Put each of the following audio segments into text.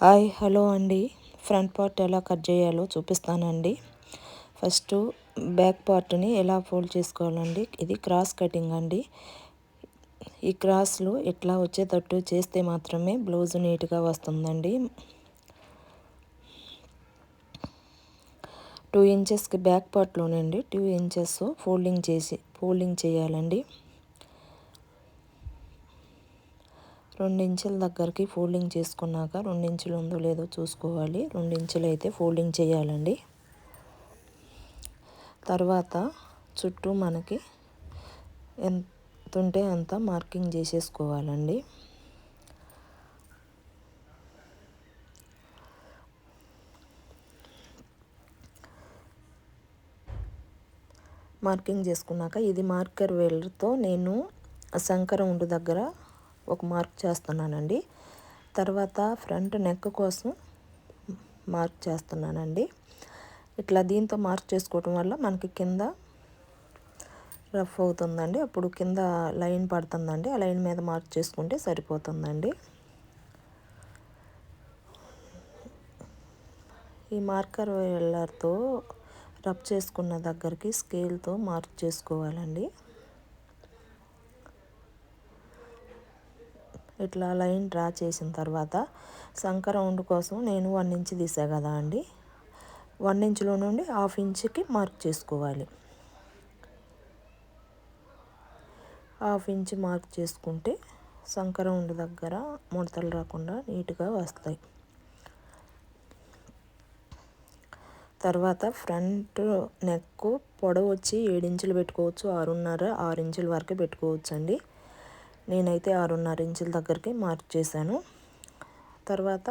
Hi hello అండి. Front part ఎలా cut చేయాలో చూపిస్తానండి. ఫస్ట్ బ్యాక్ పార్ట్ని ఎలా ఫోల్డ్ చేసుకోవాలండి. ఇది క్రాస్ కటింగ్ అండి. ఈ క్రాస్లు ఇట్లా వచ్చేటట్టు చేస్తే మాత్రమే బ్లౌజ్ నీట్గా వస్తుందండి. 2 ఇంచెస్కి బ్యాక్ పార్ట్లోనండి 2 ఇంచెస్ ఫోల్డింగ్ చేయాలండి. 2 ఇంచుల దగ్గరికి ఫోల్డింగ్ చేసుకున్నాక 2 ఇంచులు ఉందో లేదో చూసుకోవాలి. 2 ఇంచులు అయితే ఫోల్డింగ్ చేయాలండి. తర్వాత చుట్టూ మనకి ఎంత ఉంటే అంత మార్కింగ్ చేసేసుకోవాలండి. మార్కింగ్ చేసుకున్నాక ఇది మార్కర్ వేళ్ళతో నేను సంకర ఉండు దగ్గర ఒక మార్క్ చేస్తున్నానండి. తర్వాత ఫ్రంట్ నెక్ కోసం మార్క్ చేస్తున్నానండి. ఇట్లా దీంతో మార్క్ చేసుకోవటం వల్ల మనకి కింద రఫ్ అవుతుందండి. అప్పుడు కింద లైన్ పడుతుందండి. ఆ లైన్ మీద మార్క్ చేసుకుంటే సరిపోతుందండి. ఈ మార్కర్ వేళ్ళతో రబ్ చేసుకున్న దగ్గరికి స్కేల్తో మార్క్ చేసుకోవాలండి. ఇట్లా లైన్ డ్రా చేసిన తర్వాత సంక రౌండ్ కోసం నేను 1 ఇంచ్ తీసా కదా అండి. 1 ఇంచులో నుండి 1/2 ఇంచుకి మార్క్ చేసుకోవాలి. 1/2 ఇంచ్ మార్క్ చేసుకుంటే సంక రౌండ్ దగ్గర ముడతలు రాకుండా నీట్గా వస్తాయి. తర్వాత ఫ్రంట్ నెక్ పొడవు వచ్చి 7 ఇంచులు పెట్టుకోవచ్చు, 6 ఇంచుల వరకు పెట్టుకోవచ్చు అండి. నేనైతే 6.5 ఇంచుల దగ్గరికి మార్క్ చేశాను. తర్వాత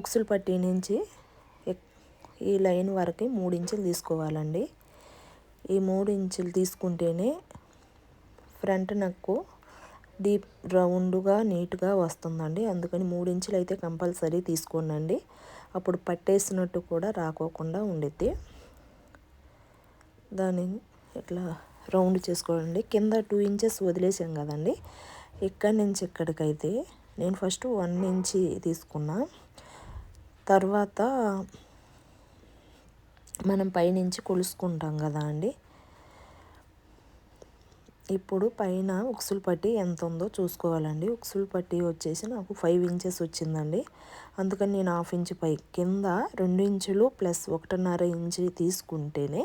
ఉక్సుల పట్టీ నుంచి ఈ లైన్ వరకు 3 ఇంచులు తీసుకోవాలండి. ఈ 3 ఇంచులు తీసుకుంటేనే ఫ్రంట్ నెక్ డీప్ రౌండ్గా నీట్గా వస్తుందండి. అందుకని 3 ఇంచులు అయితే కంపల్సరీ తీసుకోండి. అప్పుడు పట్టేసినట్టు కూడా రాకోకుండా ఉండిద్ది. దాన్ని ఇట్లా రౌండ్ చేసుకోవాలండి. కింద 2 ఇంచెస్ వదిలేసాం కదండి. ఇక్కడి నుంచి ఇక్కడికైతే నేను ఫస్ట్ 1 ఇంచ్ తీసుకున్నా. తర్వాత మనం పైనుంచి కొలుసుకుంటాం కదా అండి. ఇప్పుడు పైన ఉక్సుల పట్టీ ఎంత ఉందో చూసుకోవాలండి. ఉక్సుల పట్టీ వచ్చేసి నాకు 5 ఇంచెస్ వచ్చిందండి. అందుకని నేను 1/2 ఇంచ్ పై కింద 2 ఇంచులు ప్లస్ 1.5 ఇంచ్ తీసుకుంటేనే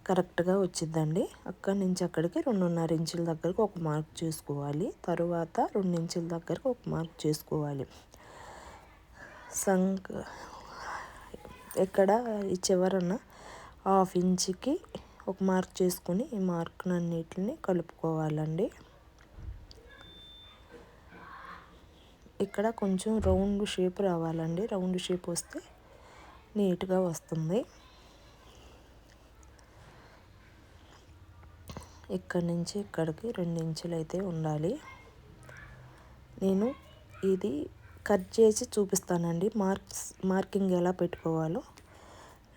కరెక్ట్గా వచ్చిద్దండి. అక్కడి నుంచి అక్కడికి 2.5 ఇంచుల దగ్గరకు ఒక మార్క్ చేసుకోవాలి. తర్వాత 2 ఇంచుల దగ్గరకు ఒక మార్క్ చేసుకోవాలి. ఇక్కడ ఈ చివరన 1/2 ఇంచుకి ఒక మార్క్ చేసుకుని ఈ మార్కులన్నిటిని కలుపుకోవాలండి. ఇక్కడ కొంచెం రౌండ్ షేప్ రావాలండి. రౌండ్ షేప్ వస్తే నీట్గా వస్తుంది. ఇక్కడి నుంచి ఇక్కడికి 2 ఇంచులు అయితే ఉండాలి. నేను ఇది కట్ చేసి చూపిస్తానండి. మార్కింగ్ ఎలా పెట్టుకోవాలో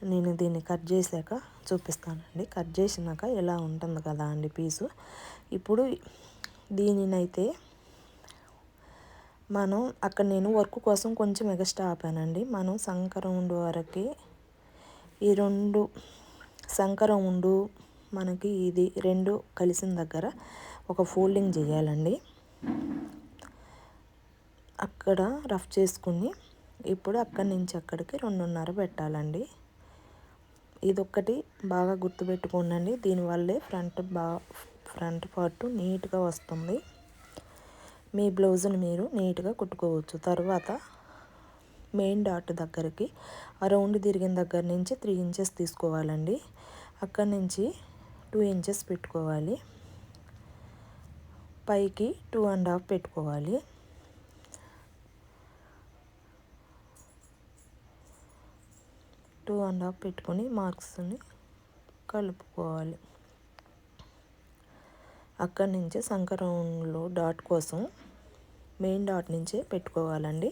నేను దీన్ని కట్ చేశాక చూపిస్తానండి. కట్ చేసినాక ఎలా ఉంటుంది కదా అండి పీసు. ఇప్పుడు దీనినైతే మనం అక్కడ నేను వర్క్ కోసం కొంచెం ఎక్స్ట్రా ఆపానండి. మనం సంక రౌండ్ వరకు ఈ 2 సంక రౌండ్ మనకి ఇది 2 కలిసిన దగ్గర ఒక ఫోల్డింగ్ చేయాలండి. అక్కడ రఫ్ చేసుకుని ఇప్పుడు అక్కడి నుంచి అక్కడికి 2.5 పెట్టాలండి. ఇదొక్కటి బాగా గుర్తుపెట్టుకోండి. దీనివల్లే ఫ్రంట్ పార్ట్ నీట్గా వస్తుంది. మీ బ్లౌజ్ని మీరు నీట్గా కుట్టుకోవచ్చు. తర్వాత మెయిన్ డాట్ దగ్గరికి ఆ రౌండ్ తిరిగిన దగ్గర నుంచి 3 ఇంచెస్ తీసుకోవాలండి. అక్కడి నుంచి 2 ఇంచెస్ పెట్టుకోవాలి. పైకి 2.5 పెట్టుకోవాలి. పెట్టుకొని మార్క్స్ని కలుపుకోవాలి. అక్కడి నుంచి సంక రౌండ్లో డాట్ కోసం మెయిన్ డాట్ నుంచే పెట్టుకోవాలండి.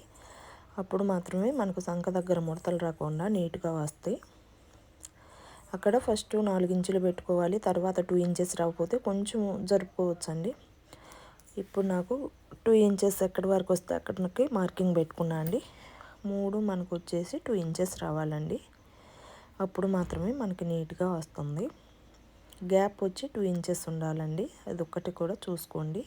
అప్పుడు మాత్రమే మనకు సంక దగ్గర ముడతలు రాకుండా నీట్గా వస్తాయి. అక్కడ ఫస్ట్ 4 ఇంచులు పెట్టుకోవాలి. తర్వాత 2 ఇంచెస్ రాకపోతే కొంచెం జరుపుకోవచ్చండి. ఇప్పుడు నాకు 2 ఇంచెస్ ఎక్కడి వరకు వస్తే అక్కడికి మార్కింగ్ పెట్టుకున్నా అండి. 3 మనకు వచ్చేసి 2 ఇంచెస్ రావాలండి. అప్పుడు మాత్రమే మనకి నీట్గా వస్తుంది. గ్యాప్ వచ్చి 2 ఇంచెస్ ఉండాలండి. అదొక్కటి కూడా చూసుకోండి.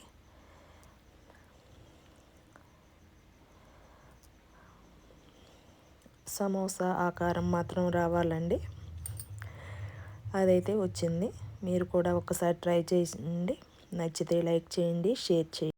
సమోసా ఆకారం మాత్రం రావాలండి. అదైతే వచ్చింది. మీరు కూడా ఒకసారి ట్రై చేయండి. నచ్చితే లైక్ చేయండి, షేర్ చేయండి.